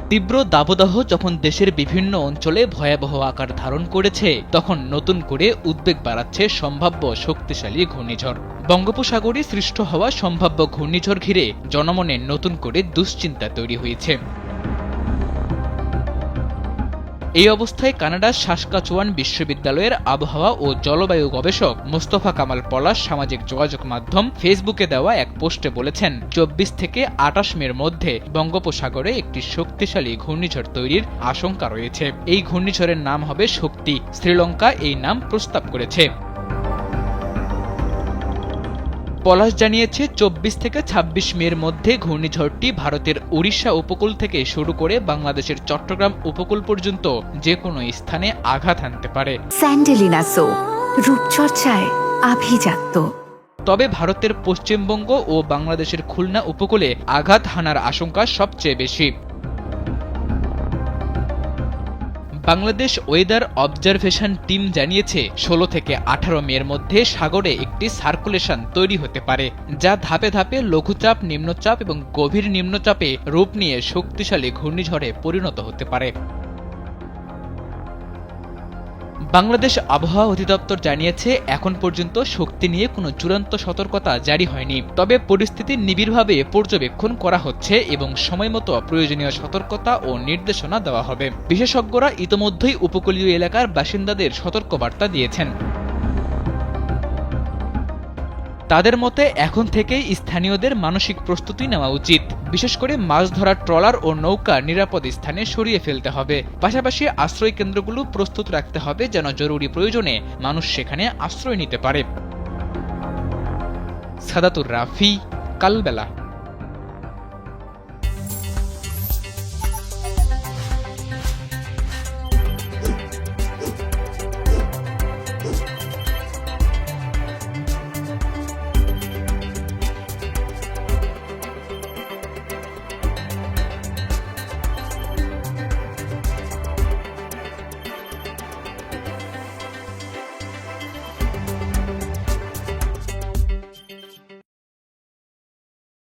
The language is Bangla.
তীব্র দাবদাহ যখন দেশের বিভিন্ন অঞ্চলে ভয়াবহ আকার ধারণ করেছে, তখন নতুন করে উদ্বেগ বাড়াচ্ছে সম্ভাব্য শক্তিশালী ঘূর্ণিঝড়। বঙ্গোপসাগরে সৃষ্ট হওয়া সম্ভাব্য ঘূর্ণিঝড় ঘিরে জনমনে নতুন করে দুশ্চিন্তা তৈরি হয়েছে। এই অবস্থায় কানাডার সাসকাচুয়ান বিশ্ববিদ্যালয়ের আবহাওয়া ও জলবায়ু গবেষক মোস্তফা কামাল পলাশ সামাজিক যোগাযোগ মাধ্যম ফেসবুকে দেওয়া এক পোস্টে বলেছেন, 24 থেকে 28 মের মধ্যে বঙ্গোপসাগরে একটি শক্তিশালী ঘূর্ণিঝড় তৈরির আশঙ্কা রয়েছে। এই ঘূর্ণিঝড়ের নাম হবে শক্তি। শ্রীলঙ্কা এই নাম প্রস্তাব করেছে। পলাশ জানিয়েছে, 24 থেকে 26 মের মধ্যে ঘূর্ণিঝড়টি ভারতের উড়িষ্যা উপকূল থেকে শুরু করে বাংলাদেশের চট্টগ্রাম উপকূল পর্যন্ত যে কোনো স্থানে আঘাত হানতে পারে। স্যান্ডেলিনা সো, রূপচর্চায় আভিজাত্য। তবে ভারতের পশ্চিমবঙ্গ ও বাংলাদেশের খুলনা উপকূলে আঘাত হানার আশঙ্কা সবচেয়ে বেশি। বাংলাদেশ ওয়েদার অবজারভেশন টিম জানিয়েছে, 16 থেকে 18 মের মধ্যে সাগরে একটি সার্কুলেশন তৈরি হতে পারে, যা ধাপে ধাপে লঘুচাপ, নিম্নচাপ এবং গভীর নিম্নচাপে রূপ নিয়ে শক্তিশালী ঘূর্ণিঝড়ে পরিণত হতে পারে। বাংলাদেশ আবহাওয়া অধিদপ্তর জানিয়েছে, এখন পর্যন্ত শক্তি নিয়ে কোনো চূড়ান্ত সতর্কতা জারি হয়নি। তবে পরিস্থিতি নিবিড়ভাবে পর্যবেক্ষণ করা হচ্ছে এবং সময়মতো প্রয়োজনীয় সতর্কতা ও নির্দেশনা দেওয়া হবে। বিশেষজ্ঞরা ইতোমধ্যেই উপকূলীয় এলাকার বাসিন্দাদের সতর্কবার্তা দিয়েছেন। তাদের মতে এখন থেকেই স্থানীয়দের মানসিক প্রস্তুতি নেওয়া উচিত। বিশেষ করে মাছ ধরার ট্রলার ও নৌকা নিরাপদ স্থানে সরিয়ে ফেলতে হবে। পাশাপাশি আশ্রয় কেন্দ্রগুলো প্রস্তুত রাখতে হবে, যেন জরুরি প্রয়োজনে মানুষ সেখানে আশ্রয় নিতে পারে। সাদাতুর রাফি, কালবেলা।